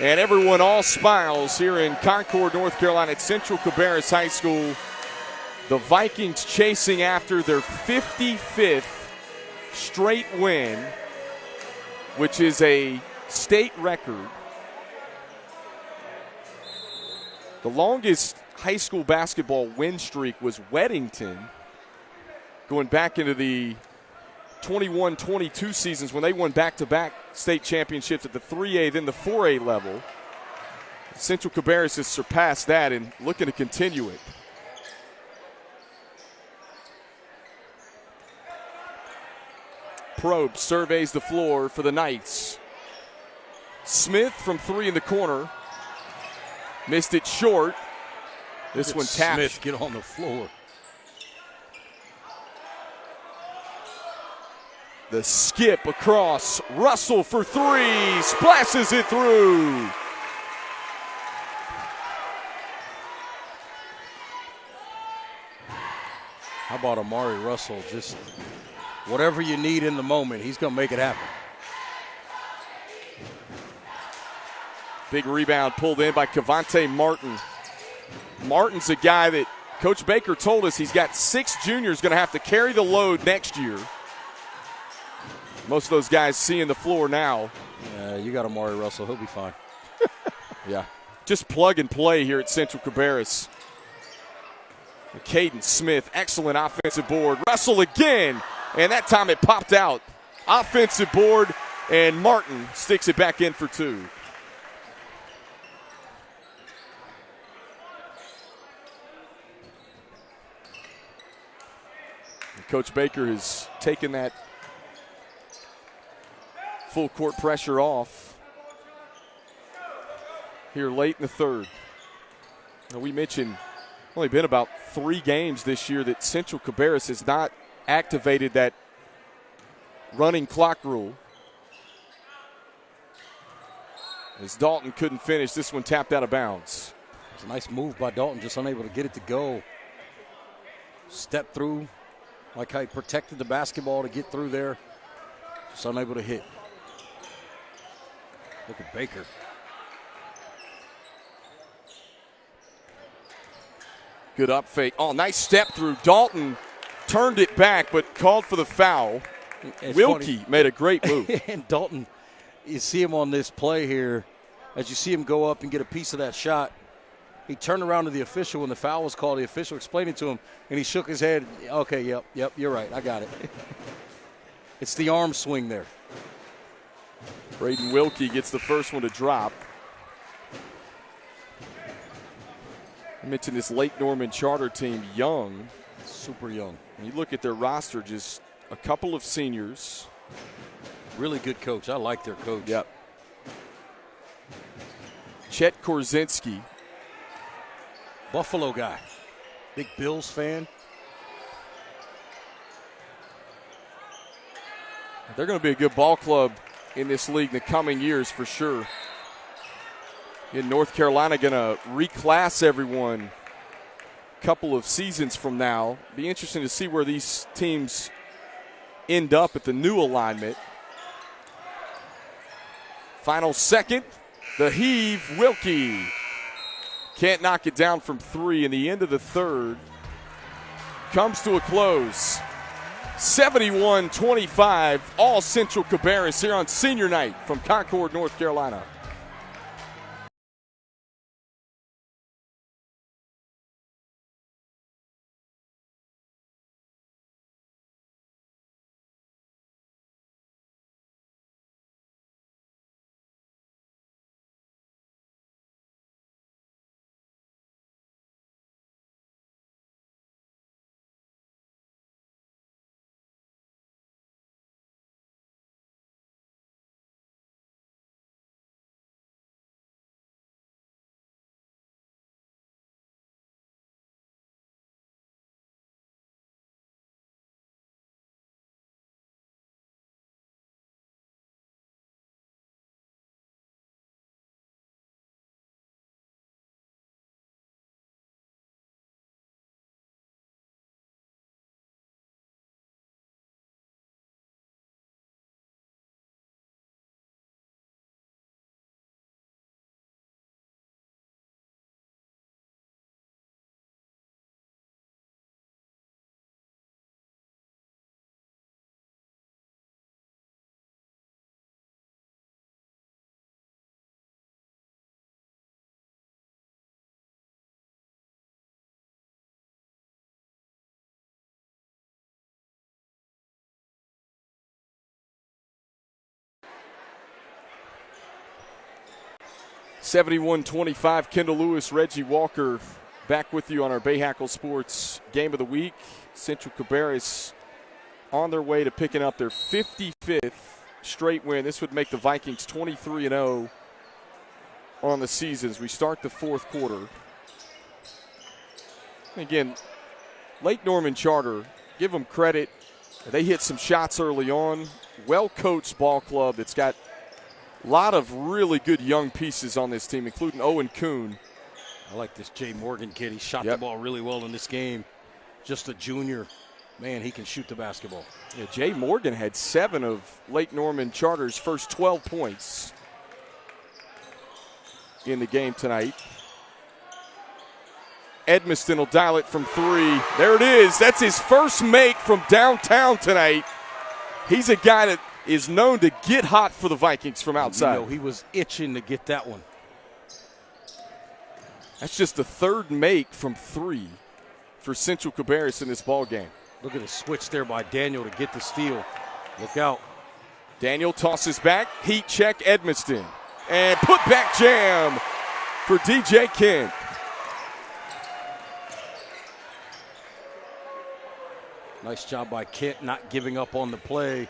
And everyone all smiles here in Concord, North Carolina at Central Cabarrus High School. The Vikings chasing after their 55th straight win, which is a state record. The longest high school basketball win streak was Weddington, going back into the 21-22 seasons when they won back-to-back state championships at the 3A, then the 4A level. Central Cabarrus has surpassed that and looking to continue it. Probe surveys the floor for the Knights. Smith from three in the corner. Missed it short. This one tapped. Smith get on the floor. The skip across. Russell for three. Splashes it through. How about Amari Russell? Just whatever you need in the moment, he's going to make it happen. Big rebound pulled in by Cavante Martin. Martin's a guy that Coach Baker told us he's got 6 juniors going to have to carry the load next year. Most of those guys seeing the floor now. You got Amari Russell. He'll be fine. Yeah. Just plug and play here at Central Cabarrus. Caden Smith, excellent offensive board. Russell again, and that time it popped out. Offensive board, and Martin sticks it back in for 2. And Coach Baker has taken that full court pressure off here late in the third. Now we mentioned only been about 3 games this year that Central Cabarrus has not activated that running clock rule. As Dalton couldn't finish, this one tapped out of bounds. It's a nice move by Dalton, just unable to get it to go. Step through, like how he protected the basketball to get through there. Just unable to hit. Look at Baker. Good up fake. Oh, nice step through. Dalton turned it back, but called for the foul. It's Wilkie funny. made a great move. And Dalton, you see him on this play here, as you see him go up and get a piece of that shot. He turned around to the official when the foul was called. The official explained it to him, and he shook his head. Okay, yep, you're right. I got it. It's the arm swing there. Braden Wilkie gets the first one to drop. I mentioned this Lake Norman charter team, young. Super young. When you look at their roster, just a couple of seniors. Really good coach. I like their coach. Yep. Chet Korzinski. Buffalo guy. Big Bills fan. They're going to be a good ball club in this league in the coming years for sure. In North Carolina, going to reclass everyone a couple of seasons from now. Be interesting to see where these teams end up at the new alignment. Final second, the heave, Wilkie. Can't knock it down from 3 in the end of the third. Comes to a close. 71-25, all Central Cabarrus here on senior night from Concord, North Carolina. 71-25, Kendall Lewis, Reggie Walker back with you on our Bahakel Sports Game of the Week. Central Cabarrus on their way to picking up their 55th straight win. This would make the Vikings 23-0 on the season as we start the fourth quarter. Again, Lake Norman Charter, give them credit. They hit some shots early on. Well-coached ball club that's got a lot of really good young pieces on this team, including Owen Kuhn. I like this Jay Morgan kid. He shot the ball really well in this game. Just a junior. Man, he can shoot the basketball. Yeah, Jay Morgan had 7 of Lake Norman Charter's first 12 points in the game tonight. Edmiston will dial it from 3. There it is. That's his first make from downtown tonight. He's a guy that is known to get hot for the Vikings from outside. He was itching to get that one. That's just the third make from 3 for Central Cabarrus in this ball game. Look at the switch there by Daniel to get the steal. Look out. Daniel tosses back. Heat check Edmiston. And put back jam for DJ Kent. Nice job by Kent not giving up on the play.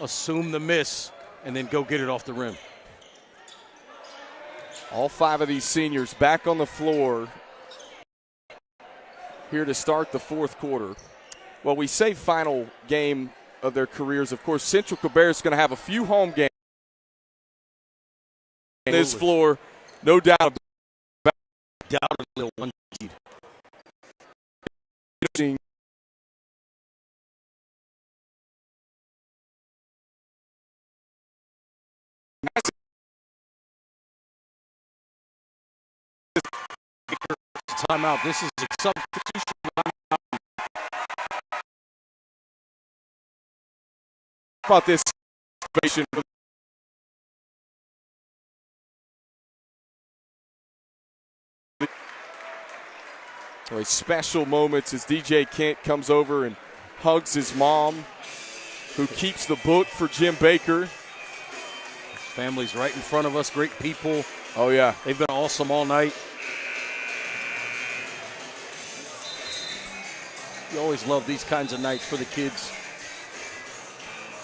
Assume the miss and then go get it off the rim. All 5 of these seniors back on the floor here to start the fourth quarter. Well, we say final game of their careers. Of course, Central Cabarrus is going to have a few home games on this floor, no doubt about it. Doubtedly one seed. Timeout. This is a substitution timeout. About this situation. Special moments as DJ Kent comes over and hugs his mom, who keeps the book for Jim Baker. His family's right in front of us. Great people. Oh, yeah. They've been awesome all night. You always love these kinds of nights for the kids.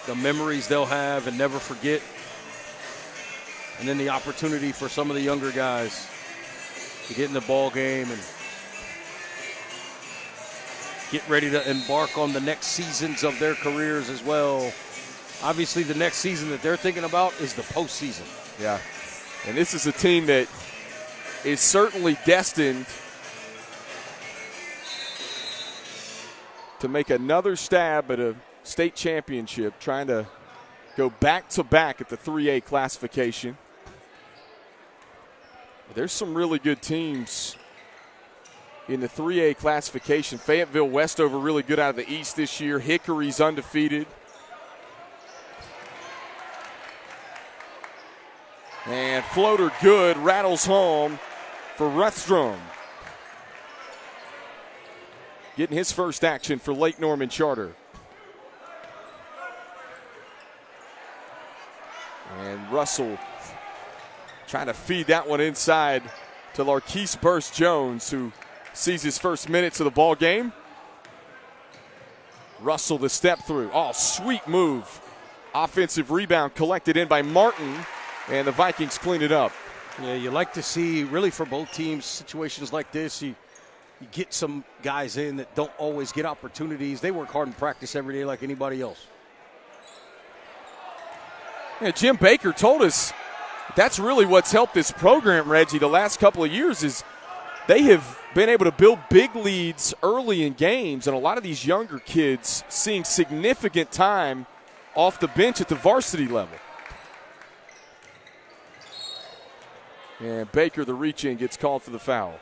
The memories they'll have and never forget. And then the opportunity for some of the younger guys to get in the ball game and get ready to embark on the next seasons of their careers as well. Obviously, the next season that they're thinking about is the postseason. Yeah. And this is a team that is certainly destined to make another stab at a state championship, trying to go back-to-back at the 3A classification. There's some really good teams in the 3A classification. Fayetteville Westover really good out of the East this year. Hickory's undefeated. And floater good, rattles home for Rutstrom. Getting his first action for Lake Norman Charter. And Russell trying to feed that one inside to Larquise Burst Jones, who sees his first minutes of the ball game. Russell the step through. Oh, sweet move. Offensive rebound collected in by Martin, and the Vikings clean it up. Yeah, you like to see, really for both teams, situations like this. You get some guys in that don't always get opportunities. They work hard in practice every day like anybody else. Yeah, Jim Baker told us that's really what's helped this program, Reggie, the last couple of years is they have been able to build big leads early in games, and a lot of these younger kids seeing significant time off the bench at the varsity level. And Baker, the reach-in, gets called for the foul.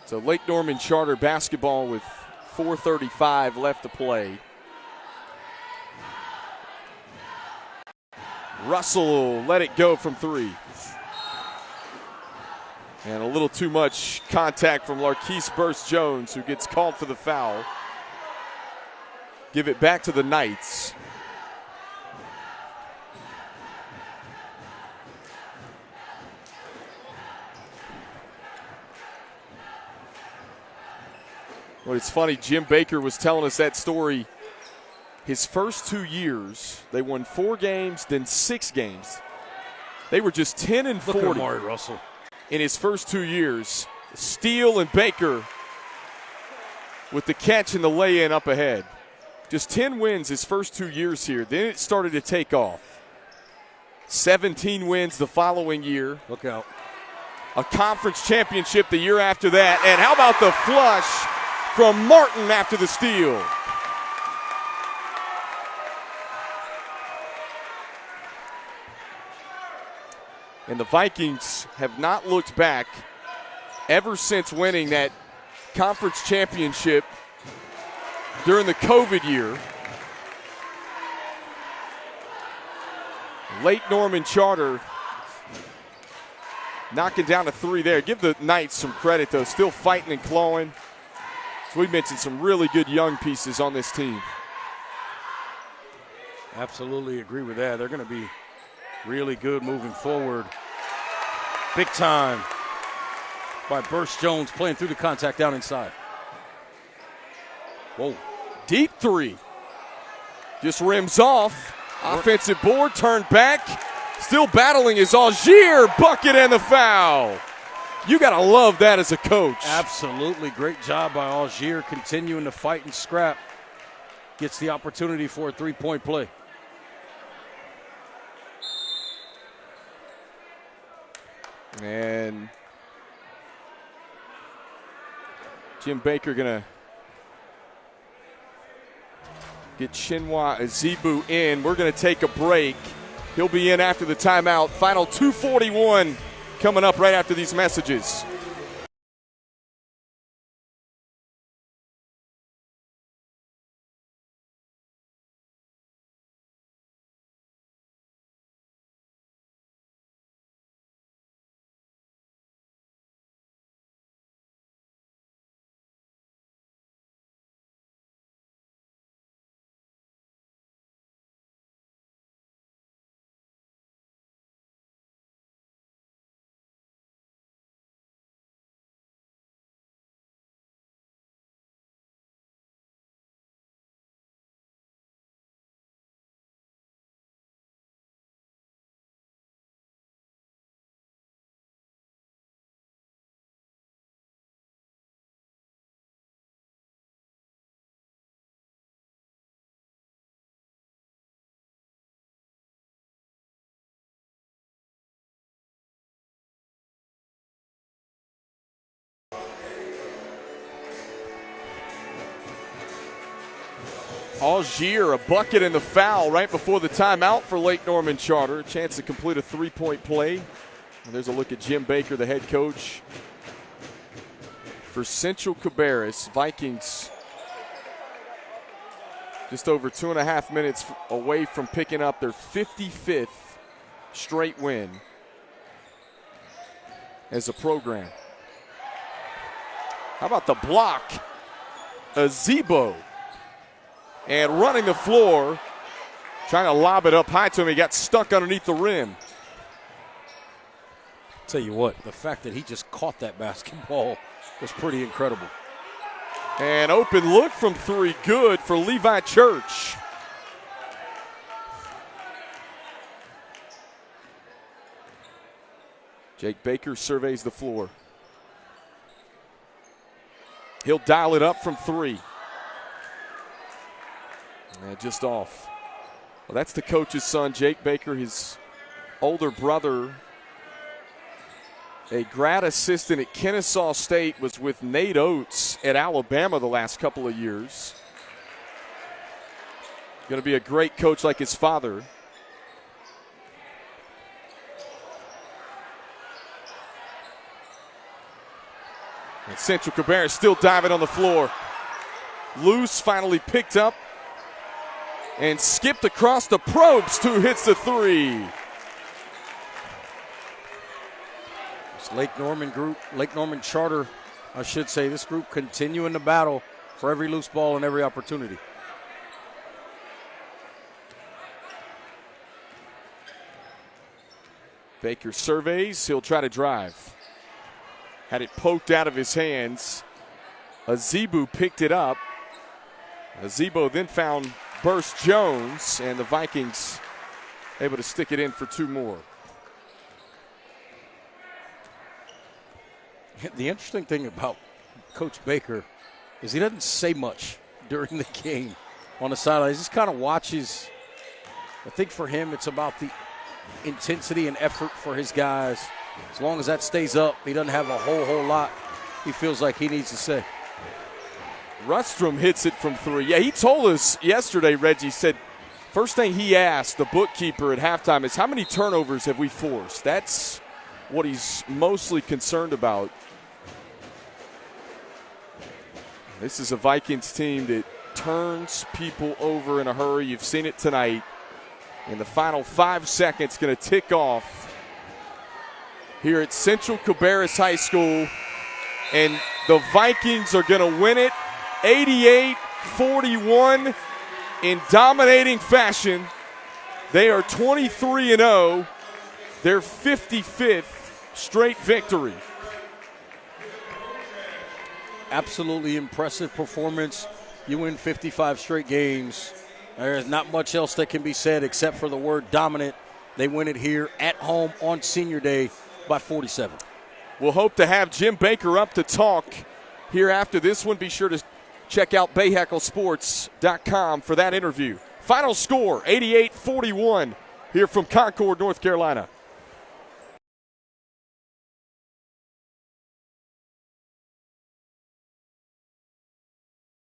So Lake Norman Charter basketball with 4:35 left to play. Russell let it go from 3. And a little too much contact from Larquise Burst-Jones, who gets called for the foul. Give it back to the Knights. Well, it's funny, Jim Baker was telling us that story. His first 2 years, they won 4 games, then 6 games. They were just 10 and 40. Look at Amari Russell. In his first 2 years. Steele and Baker with the catch and the lay-in up ahead. Just 10 wins his first 2 years here. Then it started to take off. 17 wins the following year. Look out. A conference championship the year after that. And how about the flush from Martin after the steal? And the Vikings have not looked back ever since winning that conference championship during the COVID year. Lake Norman Charter knocking down a 3 there. Give the Knights some credit, though. Still fighting and clawing. As we mentioned, some really good young pieces on this team. Absolutely agree with that. They're going to be really good moving forward. Big time by Burst-Jones playing through the contact down inside. Whoa. Deep 3. Just rims off. Offensive board, turned back. Still battling is Algier. Bucket and the foul. You got to love that as a coach. Absolutely. Great job by Algier continuing to fight and scrap. Gets the opportunity for a 3-point play. And Jim Baker going to get Chinua Azibu in. We're going to take a break. He'll be in after the timeout. Final 2:41 coming up right after these messages. Algier, a bucket and the foul right before the timeout for Lake Norman Charter. A chance to complete a 3-point play. And there's a look at Jim Baker, the head coach for Central Cabarrus. Vikings just over 2.5 minutes away from picking up their 55th straight win as a program. How about the block? Azibo. And running the floor, trying to lob it up high to him. He got stuck underneath the rim. Tell you what, the fact that he just caught that basketball was pretty incredible. And open look from 3, good for Levi Church. Jake Baker surveys the floor. He'll dial it up from 3. And just off. Well, that's the coach's son, Jake Baker, his older brother. A grad assistant at Kennesaw State, was with Nate Oates at Alabama the last couple of years. Going to be a great coach like his father. And Central Cabarrus still diving on the floor. Loose, finally picked up and skipped across the Probst, who hits the 3. Lake Norman Charter, I should say, this group continuing the battle for every loose ball and every opportunity. Baker surveys. He'll try to drive. Had it poked out of his hands. Azebu picked it up. Azebu then found Burst Jones, and the Vikings able to stick it in for 2 more. The interesting thing about Coach Baker is he doesn't say much during the game on the sidelines. He just kind of watches. I think for him it's about the intensity and effort for his guys. As long as that stays up, he doesn't have a whole lot he feels like he needs to say. Rustrom hits it from 3. Yeah, he told us yesterday, Reggie, said first thing he asked the bookkeeper at halftime is how many turnovers have we forced? That's what he's mostly concerned about. This is a Vikings team that turns people over in a hurry. You've seen it tonight. In the final 5 seconds, going to tick off here at Central Cabarrus High School. And the Vikings are going to win it 88-41 in dominating fashion. They are 23-0, their 55th straight victory. Absolutely impressive performance. You win 55 straight games. There's not much else that can be said except for the word dominant. They win it here at home on Senior Day by 47. We'll hope to have Jim Baker up to talk here after this one. Be sure to check out BahakelSports.com for that interview. Final score, 88-41 here from Concord, North Carolina.